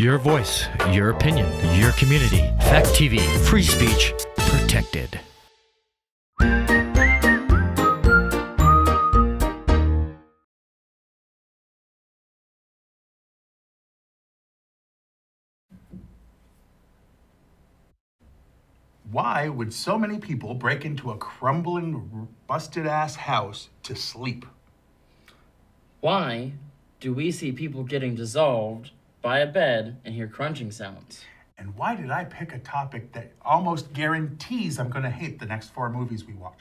Your voice, your opinion, your community. Fact TV, free speech, protected. Why would so many people break into a crumbling, busted-ass house to sleep? Why do we see people getting dissolved by a bed and hear crunching sounds? And why did I pick a topic that almost guarantees I'm going to hate the next 4 movies we watch?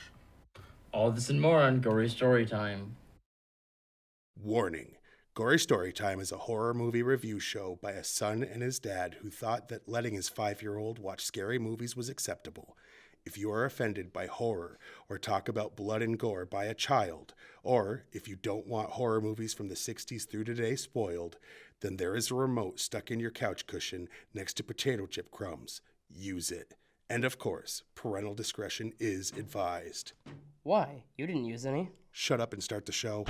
All this and more on Gory Storytime. Warning. Gory Storytime is a horror movie review show by a son and his dad who thought that letting his 5-year-old watch scary movies was acceptable. If you are offended by horror or talk about blood and gore by a child, or if you don't want horror movies from the 60s through today spoiled, then there is a remote stuck in your couch cushion next to potato chip crumbs. Use it. And of course, parental discretion is advised. Why? You didn't use any. Shut up and start the show.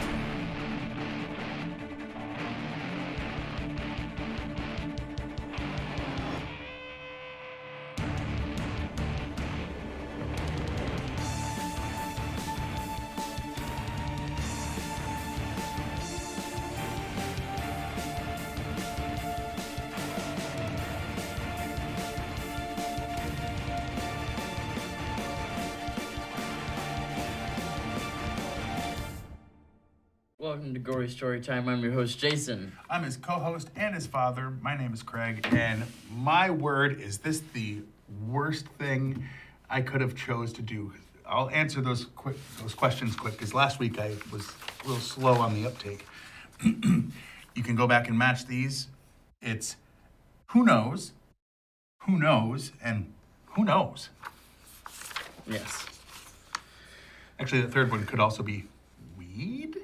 Welcome to Gory Storytime. I'm your host, Jason. I'm his co-host and his father. My name is Craig, and my word is this the worst thing I could have chose to do. I'll answer those questions quick, because last week I was a little slow on the uptake. You can go back and match these. It's who knows, and who knows. Yes. Actually, the third one could also be weed.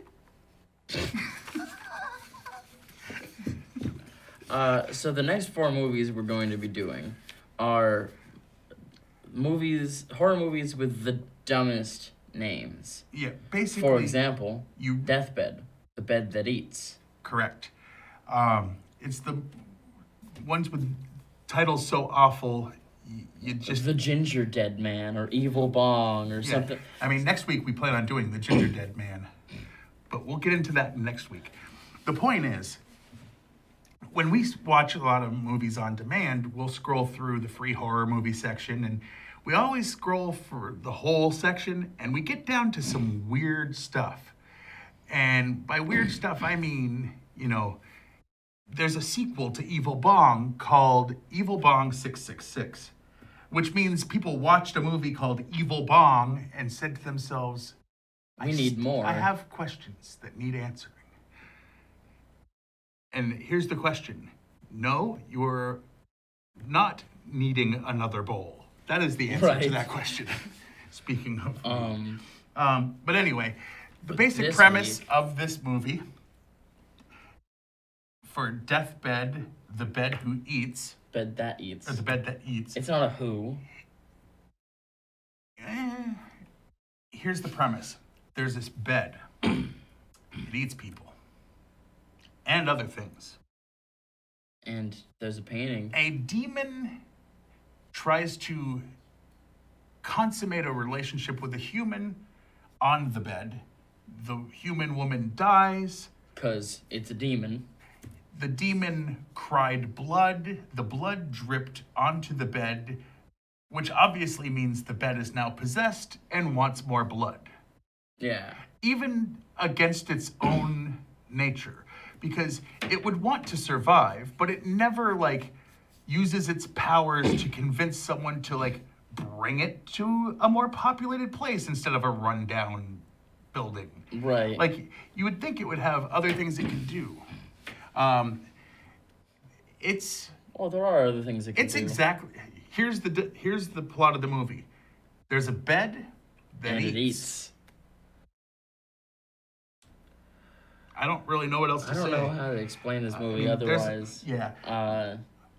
So the next 4 movies we're going to be doing are horror movies with the dumbest names. Yeah, basically. For example, you Deathbed, the bed that eats. correct. It's the ones with titles so awful. You just The Ginger Dead Man or Evil Bong or yeah. something. I mean, next week we plan on doing the Ginger Dead Man, but we'll get into that next week. The point is, when we watch a lot of movies on demand, we'll scroll through the free horror movie section, and we always scroll for the whole section, and we get down to some weird stuff. And by weird stuff, I mean, there's a sequel to Evil Bong called Evil Bong 666, which means people watched a movie called Evil Bong and said to themselves, We need more. I have questions that need answering. And here's the question. No, you're not needing another bowl. That is the answer to that question. Speaking of but anyway, the basic premise of this movie for Deathbed, the bed who eats. Bed that eats. Or the bed that eats. It's not a who. Here's the premise. There's this bed. It eats people. And other things. And there's a painting. A demon tries to consummate a relationship with a human on the bed. The human woman dies. 'Cause it's a demon. The demon cried blood. The blood dripped onto the bed, which obviously means the bed is now possessed and wants more blood. Yeah. Even against its own nature. Because it would want to survive, but it never, uses its powers to convince someone to, bring it to a more populated place instead of a rundown building. Right. You would think it would have other things it could do. Well, there are other things it can do. It's exactly... Here's the plot of the movie. There's a bed that it eats. I don't really know what else to say. I don't know how to explain this movie otherwise. Yeah.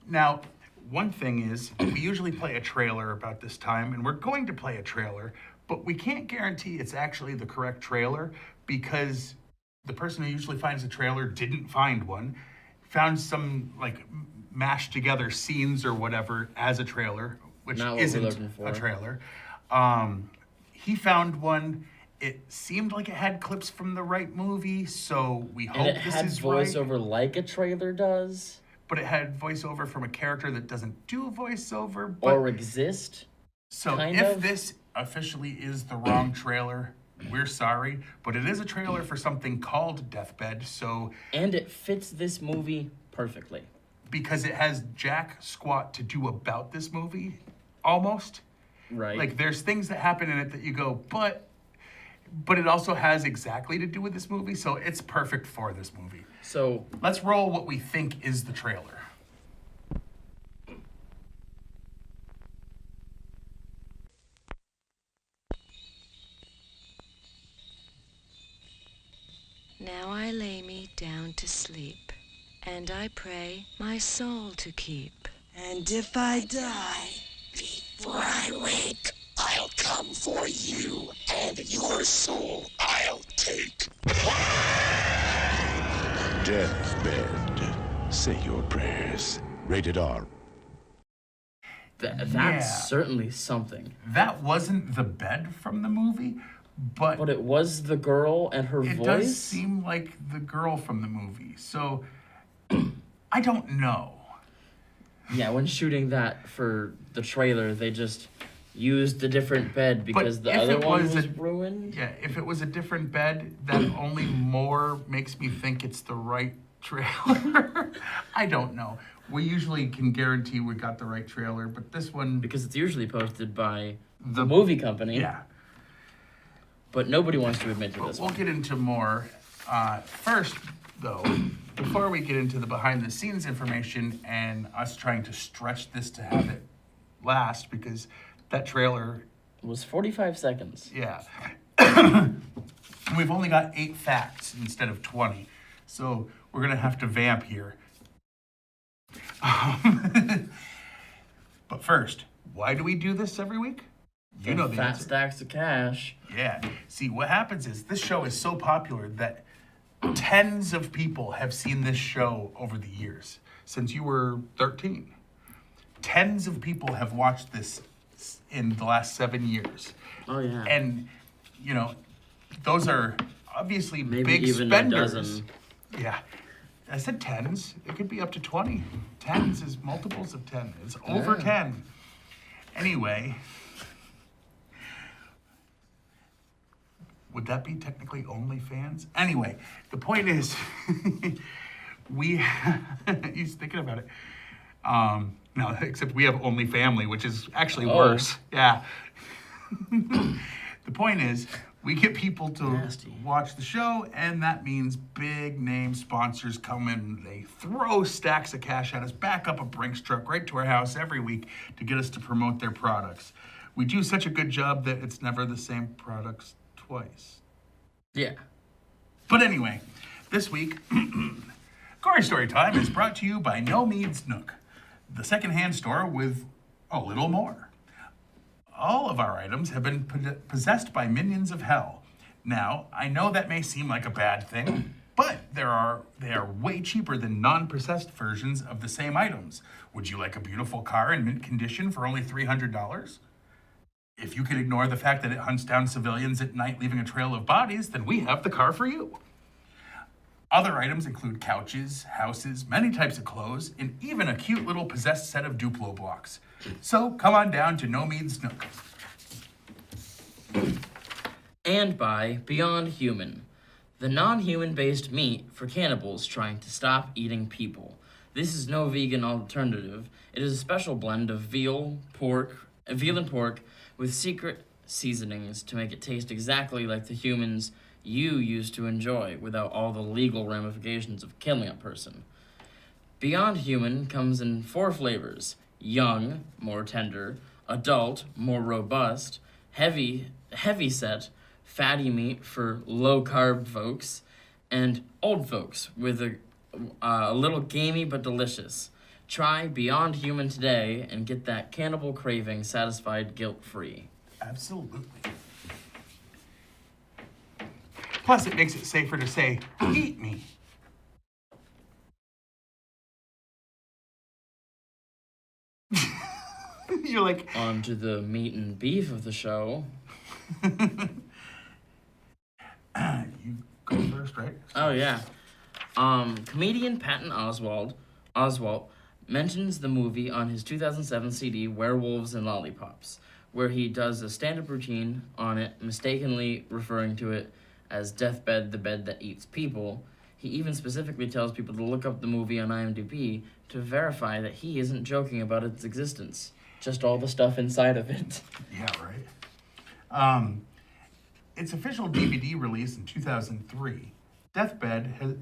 Now, one thing is, we usually play a trailer about this time, and we're going to play a trailer, but we can't guarantee it's actually the correct trailer because the person who usually finds a trailer didn't find one, found some, mashed together scenes or whatever as a trailer, which Not what we're isn't looking for. a trailer. He found one. It seemed like it had clips from the right movie, so we hope And it this had is right. voiceover like a trailer does. But it had voiceover from a character that doesn't do voiceover. But, Or exist. so kind if of. this officially is the wrong trailer, we're sorry. But it is a trailer for something called Deathbed, so And it fits this movie perfectly. because it has jack squat to do about this movie, almost. Right. Like there's things that happen in it that you go, but it also has exactly to do with this movie, so it's perfect for this movie. So, Let's roll what we think is the trailer. Now I lay me down to sleep, and I pray my soul to keep. And if I die before I wake, I'll come for you, and your soul I'll take. Deathbed. Say your prayers. Rated R. that's Yeah. certainly something. That wasn't the bed from the movie, but But it was the girl and her it voice. does seem like the girl from the movie. So I don't know. Yeah, when shooting that for the trailer, they just used a different bed because the if other it one was was a- ruined. Yeah, if it was a different bed, that only more makes me think it's the right trailer. I don't know. We usually can guarantee we got the right trailer, but this one, Because it's usually posted by The- the movie company. yeah. But nobody wants to admit to But this we'll one. get into more. First, though, before we get into the behind-the-scenes information and us trying to stretch this to have it last, because that trailer, It was 45 seconds. yeah. We've only got 8 facts instead of 20, so we're gonna have to vamp here. But first, why do we do this every week? You know the Fat answer. stacks of cash. Yeah. See, what happens is this show is so popular that tens of people have seen this show over the years, since you were 13. Tens of people have watched this in the last 7 years. Oh, yeah. And, you know, those are obviously Maybe big even spenders. a dozen. Yeah. I said tens. It could be up to 20. Tens is multiples of 10. It's over Yeah. 10. Anyway. Would that be technically OnlyFans? Anyway, the point is, he's thinking about it. No, except we have OnlyFamily, which is actually Oh. worse. Yeah. The point is, we get people to Nasty. watch the show, and that means big name sponsors come in. They throw stacks of cash at us, back up a Brinks truck right to our house every week to get us to promote their products. We do such a good job that it's never the same products twice. Yeah. But anyway, this week, Gory Story Time is brought to you by No Meads Nook, the secondhand store with a little more. All of our items have been possessed by minions of hell. Now, I know that may seem like a bad thing, but they are way cheaper than non-possessed versions of the same items. Would you like a beautiful car in mint condition for only $300? If you can ignore the fact that it hunts down civilians at night, leaving a trail of bodies, then we have the car for you. Other items include couches, houses, many types of clothes, and even a cute little possessed set of Duplo blocks. So come on down to No Meads Nook. And by Beyond Human, the non-human based meat for cannibals trying to stop eating people. This is no vegan alternative. It is a special blend of veal and pork with secret seasonings to make it taste exactly like the humans you used to enjoy without all the legal ramifications of killing a person. Beyond Human comes in 4 flavors: young, more tender; adult, more robust; heavy set, fatty meat for low-carb folks; and old folks with a little gamey but delicious. Try Beyond Human today and get that cannibal craving satisfied guilt-free. Absolutely. Plus, it makes it safer to say, eat me. You're like, On to the meat and beef of the show. you go first, right? Oh, yeah. Comedian Patton Oswalt mentions the movie on his 2007 CD, Werewolves and Lollipops, where he does a stand-up routine on it, mistakenly referring to it as Deathbed, the Bed That Eats People. He even specifically tells people to look up the movie on IMDb to verify that he isn't joking about its existence. Just all the stuff inside of it. Yeah, right. Its official DVD release in 2003, Deathbed has,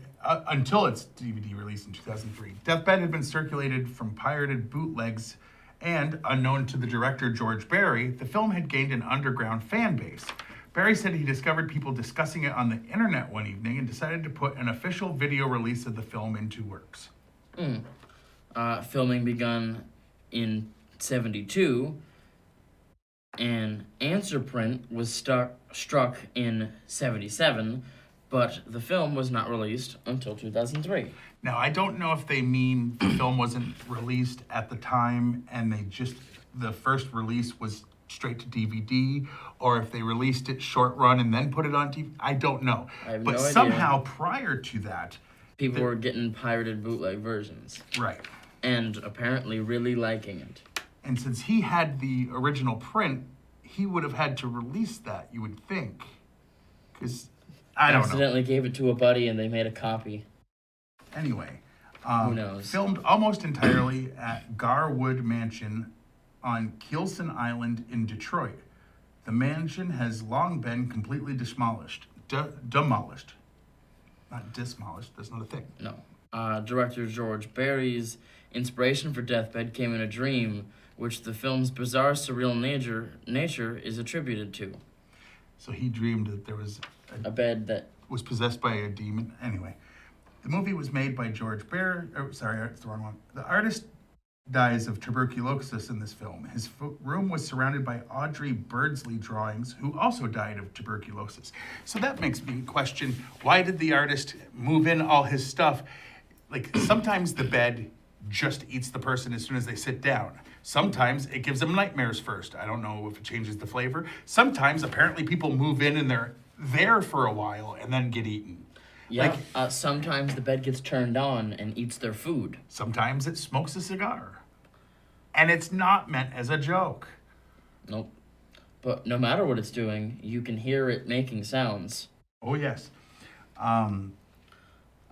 until its DVD release in 2003, Deathbed had been circulated from pirated bootlegs, and, unknown to the director George Barry, the film had gained an underground fan base. Barry said he discovered people discussing it on the internet one evening and decided to put an official video release of the film into works. Filming begun in 1972. An answer print was struck in 1977, but the film was not released until 2003. Now, I don't know if they mean the film wasn't released at the time and the first release was straight to DVD, or if they released it short run and then put it on TV. I don't know. I have but no idea. somehow prior to that, People were getting pirated bootleg versions. right. And apparently really liking it. And since he had the original print, he would have had to release that, you would think. Because, I don't know. Accidentally gave it to a buddy and they made a copy. Anyway, Who knows? filmed almost entirely at Garwood Mansion on Keelson Island in Detroit. The mansion has long been completely demolished. Demolished. Not dismolished, that's not a thing. No. Director George Barry's inspiration for Deathbed came in a dream, which the film's bizarre, surreal nature is attributed to. So he dreamed that there was A bed that... was possessed by a demon. Anyway, the movie was made by George Barry. Sorry, it's the wrong one. The artist dies of tuberculosis in this film. His room was surrounded by Audrey Birdsley drawings, who also died of tuberculosis. So that makes me question, why did the artist move in all his stuff? Like, sometimes the bed just eats the person as soon as they sit down. Sometimes it gives them nightmares first. I don't know if it changes the flavor. Sometimes, apparently, people move in and they're there for a while and then get eaten. Yeah, sometimes the bed gets turned on and eats their food. Sometimes it smokes a cigar. And it's not meant as a joke. Nope. But no matter what it's doing, you can hear it making sounds. Oh, yes.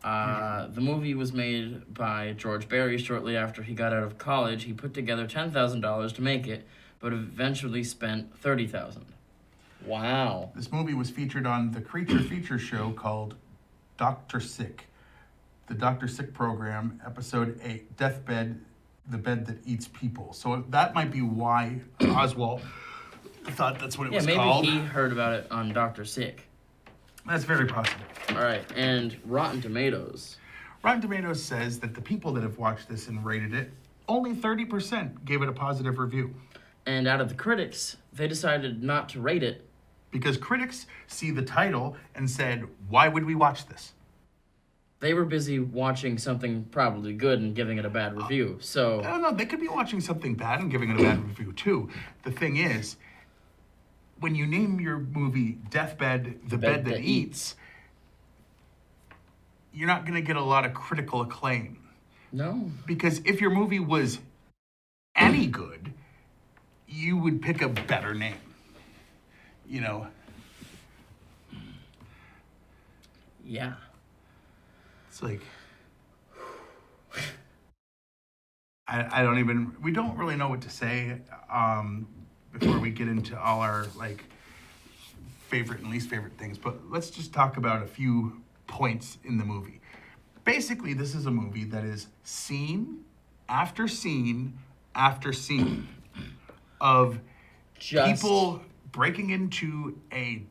The movie was made by George Barry shortly after he got out of college. He put together $10,000 to make it, but eventually spent $30,000. Wow. This movie was featured on the Creature Feature show called Dr. Sick. The Dr. Sick program, episode 8, Deathbed, the Bed That Eats People. So that might be why Oswald thought that's what it was called. Yeah, maybe he heard about it on Dr. Sick. That's very possible. All right, and Rotten Tomatoes. Rotten Tomatoes says that the people that have watched this and rated it, only 30% gave it a positive review. And out of the critics, they decided not to rate it. Because critics see the title and said, why would we watch this? They were busy watching something probably good and giving it a bad review, so... I don't know, they could be watching something bad and giving it a bad review too. The thing is, when you name your movie Deathbed, the Bed That Eats, you're not going to get a lot of critical acclaim. No. Because if your movie was any good, you would pick a better name. You know? Yeah. It's like... I don't even... We don't really know what to say before we get into all our, like, favorite and least favorite things. But let's just talk about a few points in the movie. Basically, this is a movie that is scene after scene after scene of people breaking into a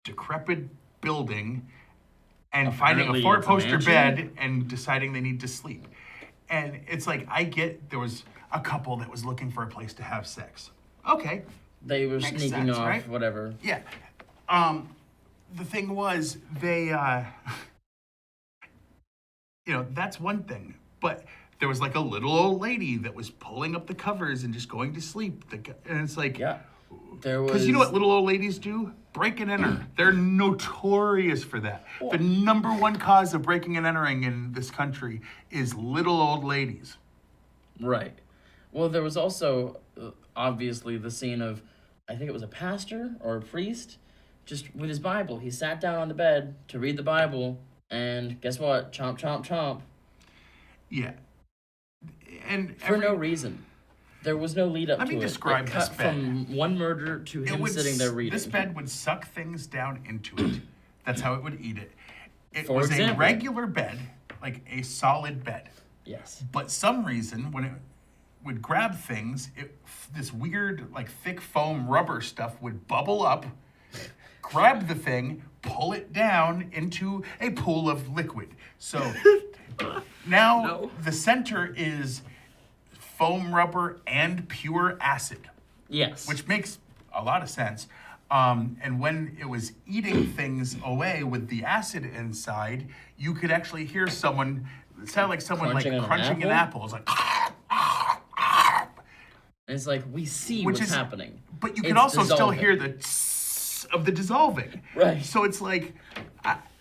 decrepit building and finding a four-poster bed and deciding they need to sleep. And it's like, I get there was a couple that was looking for a place to have sex. Okay. They were Makes sneaking sense, off, right? whatever. Yeah. The thing was, they, you know, that's one thing. But there was like a little old lady that was pulling up the covers and just going to sleep. And it's like, Yeah. There was. because you know what little old ladies do? Break and enter. They're notorious for that. The number one cause of breaking and entering in this country is little old ladies. Right. Well, there was also obviously the scene of, I think it was a pastor or a priest, just with his Bible. He sat down on the bed to read the Bible, and guess what? Chomp, chomp, chomp. Yeah. And For no reason. There was no lead up to it. Let me describe It this cut bed. from one murder to him sitting there reading. This bed would suck things down into it. That's how it would eat it. It For was example. a regular bed, like a solid bed. Yes. But some reason, when it would grab things, this weird, like thick foam rubber stuff would bubble up, grab the thing, pull it down into a pool of liquid. So now the center is foam rubber and pure acid, Yes. which makes a lot of sense. And when it was eating things away with the acid inside, you could actually hear someone. It sounded like someone crunching an apple. It's like. And it's like, we see what's happening. But you can It's also still dissolving. hear the tss of the dissolving. Right. So it's like,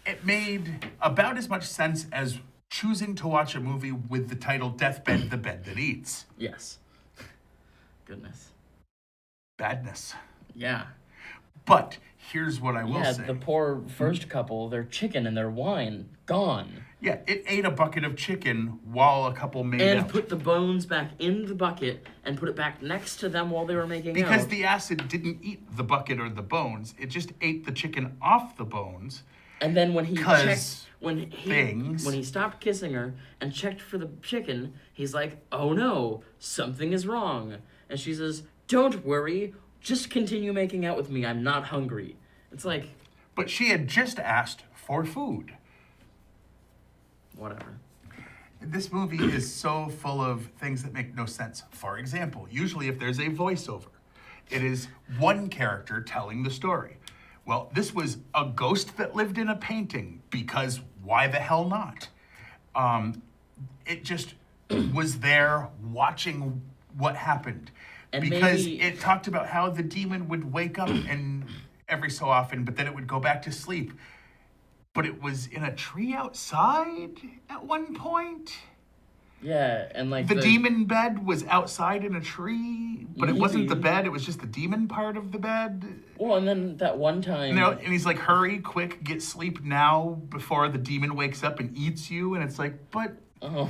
it made about as much sense as choosing to watch a movie with the title Deathbed, the Bed That Eats. Yes. Goodness. Badness. Yeah. But here's what I will say. The poor first couple, their chicken and their wine, gone. Yeah, it ate a bucket of chicken while a couple made And out. put the bones back in the bucket and put it back next to them while they were making Because out. the acid didn't eat the bucket or the bones. It just ate the chicken off the bones. And then when he checked, when he stopped kissing her and checked for the chicken, he's like, "Oh no, something is wrong." And she says, "Don't worry, just continue making out with me. I'm not hungry." It's like, but she had just asked for food. Whatever. This movie is so full of things that make no sense. For example, usually if there's a voiceover, it is one character telling the story. Well, this was a ghost that lived in a painting, because why the hell not? It just was there watching what happened. And because maybe- it talked about how the demon would wake up and every so often, but then it would go back to sleep. But it was in a tree outside at one point. Yeah, and like The demon bed was outside in a tree, but it wasn't the Maybe. bed, it was just the demon part of the bed. Well, and then that one time. And he's like, hurry, quick, get sleep now before the demon wakes up and eats you. And it's like, but Oh.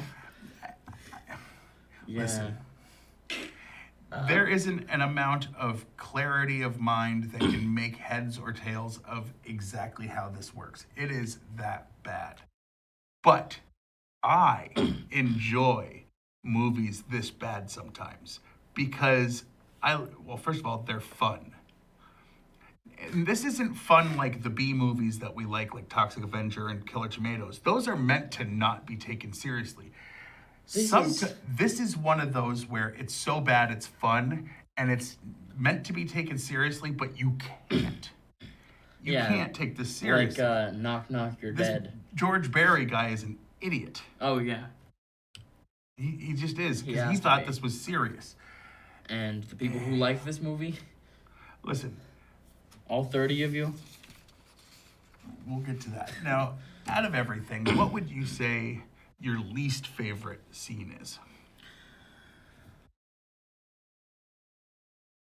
Yeah. listen, there isn't an amount of clarity of mind that can make heads or tails of exactly how this works. It is that bad. But I enjoy movies this bad sometimes because first of all, they're fun. And this isn't fun like the B movies that we like Toxic Avenger and Killer Tomatoes. Those are meant to not be taken seriously. This is one of those where it's so bad it's fun, and it's meant to be taken seriously, but you can't. You can't take this seriously. Like, knock, knock, you're dead. George Barry guy is an idiot. Oh, yeah. He just is, He because he has to thought be. this was serious. And the people who like this movie, Listen, all 30 of you, we'll get to that. Now, out of everything, what would you say your least favorite scene is?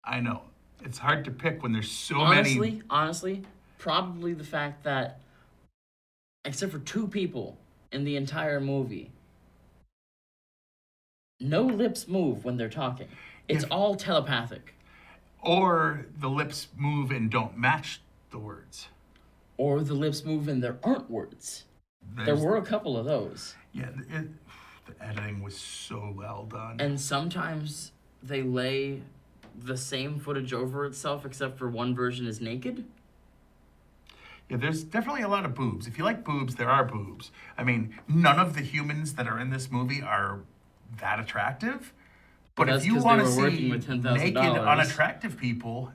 I know. It's hard to pick when there's so many. honestly, probably the fact that, except for 2 people in the entire movie, no lips move when they're talking. It's all telepathic. Or the lips move and don't match the words. Or the lips move and there aren't words. There were a couple of those. Yeah, the editing was so well done. And sometimes they lay the same footage over itself, except for one version is naked. Yeah, there's definitely a lot of boobs. If you like boobs, there are boobs. I mean, none of the humans that are in this movie are that attractive. But That's if you 'cause want they to were working see with $10,000. naked, unattractive people,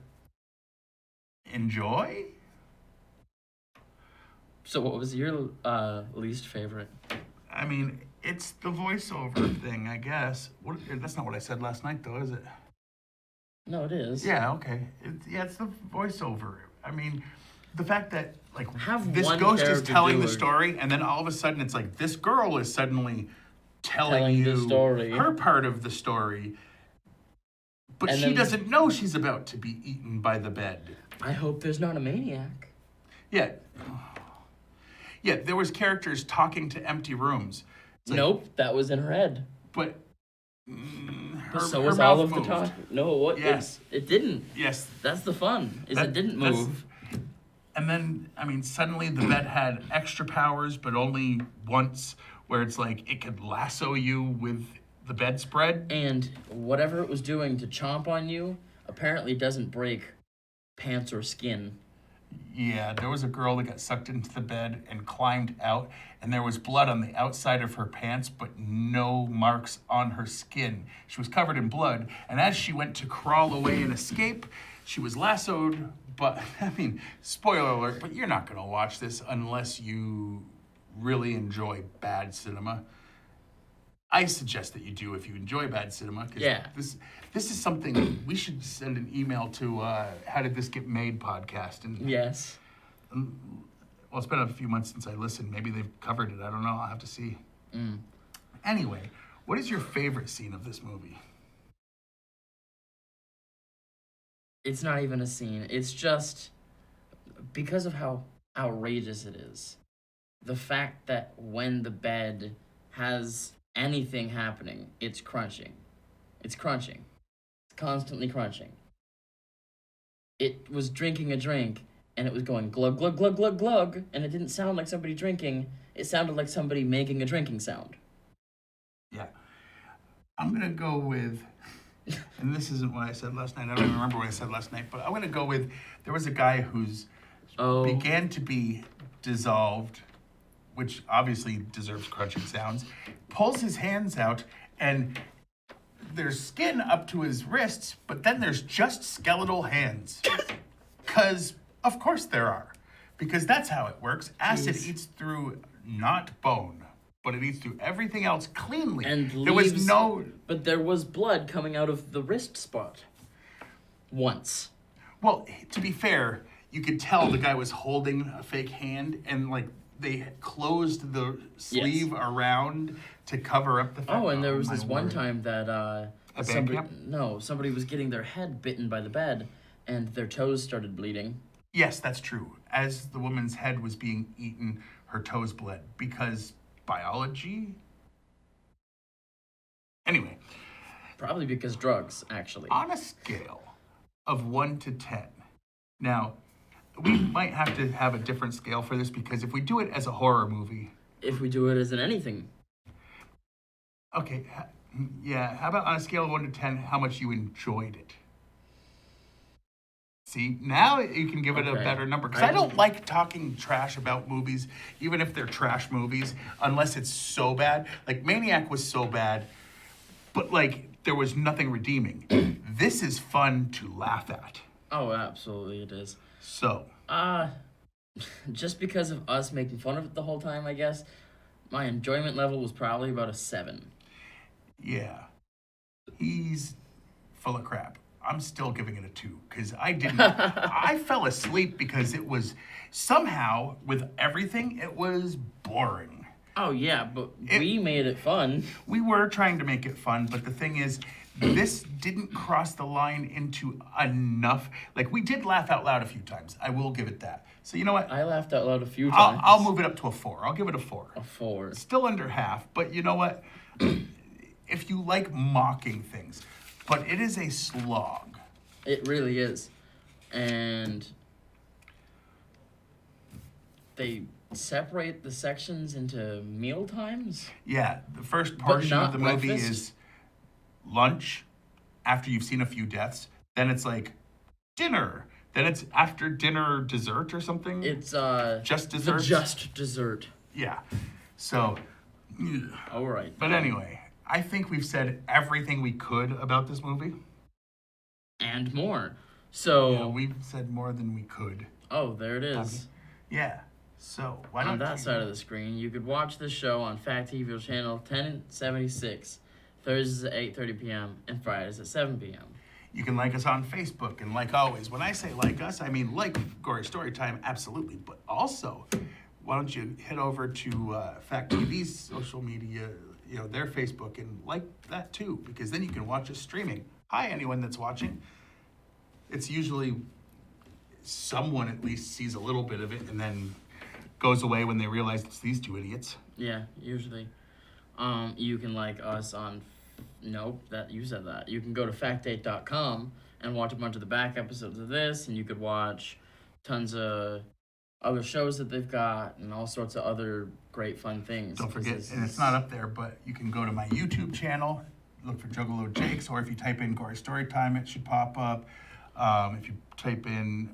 enjoy. So what was your least favorite? I mean, It's the voiceover thing, I guess. That's not what I said last night, though, is it? No, it is. Yeah, okay. It's the voiceover. I mean, the fact that, like, Have this one ghost is character telling do the it. story, and then all of a sudden it's like, this girl is suddenly telling the you story. her part of the story, but And she then- doesn't know she's about to be eaten by the bed. I hope there's not a maniac. Yeah. Yeah, there was characters talking to empty rooms. It's like, Nope, that was in her head. But But so her was all mouth of the moved. talk. No, what? Yes. It didn't. Yes. That's the fun. Is That- it didn't that's- move. And then, I mean, suddenly the bed had extra powers, but only once, where it's like it could lasso you with the bedspread. And whatever it was doing to chomp on you apparently doesn't break pants or skin. Yeah, there was a girl that got sucked into the bed and climbed out, and there was blood on the outside of her pants, but no marks on her skin. She was covered in blood, and as she went to crawl away and escape, she was lassoed. But, I mean, spoiler alert, but you're not going to watch this unless you really enjoy bad cinema. I suggest that you do if you enjoy bad cinema. 'Cause Yeah. This is something we should send an email to How Did This Get Made podcast. And Yes. well, it's been a few months since I listened. Maybe they've covered it. I don't know. I'll have to see. Anyway, what is your favorite scene of this movie? It's not even a scene. It's just because of how outrageous it is. The fact that when the bed has anything happening, it's crunching. It's crunching. It's constantly crunching. It was drinking a drink and it was going glug, glug, glug, glug, glug, and it didn't sound like somebody drinking. It sounded like somebody making a drinking sound. Yeah. I'm going to go with, and this isn't what I said last night. I don't even remember what I said last night, but I'm going to go with, there was a guy who's began to be dissolved, which obviously deserves crunching sounds, pulls his hands out, and there's skin up to his wrists, but then there's just skeletal hands. Because, of course there are. Because that's how it works. Acid eats through not bone, but it eats through everything else cleanly. And there was leaves- no... But there was blood coming out of the wrist spot. Once. Well, to be fair, you could tell the guy was holding a fake hand, and like they closed the sleeve around to cover up the fact. Oh, and there was my this one word. time that band somebody camp? somebody was getting their head bitten by the bed and their toes started bleeding. Yes, that's true. As the woman's head was being eaten, her toes bled because biology. Anyway, Probably because drugs, actually. on a scale of 1 to 10, now we might have to have a different scale for this because if we do it as a horror movie, If we do it as in anything. okay, yeah, how about on a scale of 1 to 10, how much you enjoyed it? See, now you can give it a Okay. better number. Because I don't like talking trash about movies, even if they're trash movies, unless it's so bad. Like, Maniac was so bad, but, like, there was nothing redeeming. This is fun to laugh at. Oh, absolutely it is. So, Just because of us making fun of it the whole time, I guess, my enjoyment level was probably about a 7. yeah, he's full of crap. I'm still giving it a 2 because I didn't. I fell asleep because it was somehow, with everything, it was boring. Oh, yeah, but we made it fun. We were trying to make it fun, but the thing is, this didn't cross the line into enough. Like, we did laugh out loud a few times. I will give it that. So, you know what? I laughed out loud a few times. I'll move it up to a 4. I'll give it a 4. A 4. Still under half, but you know what? If you like mocking things, but it is a slog. It really is. And they separate the sections into meal times? Yeah, the first portion of not the movie breakfast? is lunch, after you've seen a few deaths. Then it's like dinner. Then it's after dinner dessert or something. It's Just the desserts? just dessert. Yeah. So, All right. but anyway, I think we've said everything we could about this movie. And more. So Yeah, we've said more than we could. oh, there it is. Yeah. So why On don't that you... side of the screen, you could watch the show on Fact TV channel 1076, Thursdays at 8:30 p.m. and Fridays at 7 p.m. You can like us on Facebook, and like always, when I say like us, I mean like Gory Storytime, absolutely. But also, why don't you head over to Fact TV's social media, their Facebook, and like that too, because then you can watch us streaming. Hi, anyone that's watching. It's usually someone at least sees a little bit of it and then goes away when they realize it's these two idiots. Yeah, usually. You can like us on... Nope, you said that. You can go to factdate.com and watch a bunch of the back episodes of this, and you could watch tons of other shows that they've got and all sorts of other great fun things. Don't forget, and it's not up there, but you can go to my YouTube channel, look for Juggalo Jakes, or if you type in Gory Storytime, it should pop up. If you type in...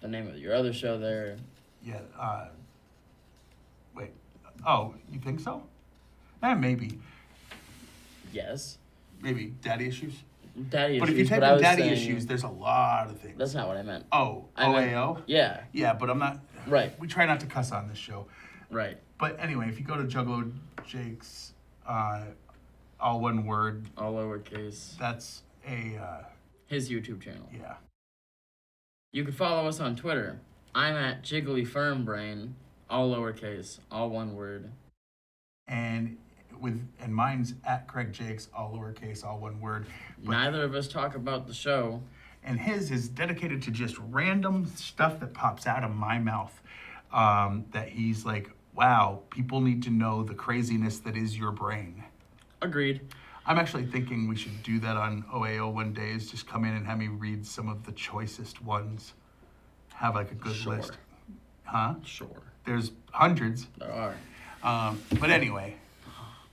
the name of your other show there. Yeah, wait. Oh, you think so? Maybe. Yes. Maybe Daddy Issues? Daddy Issues. But if you type in Daddy Issues, there's a lot of things. That's not what I meant. Oh, I meant- OAO? Yeah. Yeah, but I'm not... Right. We try not to cuss on this show. Right. But anyway, if you go to Juggalo Jakes, all one word, All lowercase. that's a... His YouTube channel. yeah. You can follow us on Twitter. I'm at Jiggly Firmbrain, all lowercase, all one word. And mine's at Craig Jakes, all lowercase, all one word. But, Neither of us talk about the show. and his is dedicated to just random stuff that pops out of my mouth. That he's like, wow, people need to know the craziness that is your brain. Agreed. I'm actually thinking we should do that on OAO one day, is just come in and have me read some of the choicest ones. Have like a good Sure. list. Huh? Sure. There's hundreds. There are. But anyway.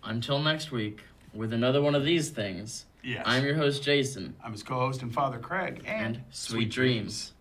Until next week, with another one of these things, Yes. I'm your host, Jason. I'm his co-host and father, Craig. And sweet dreams.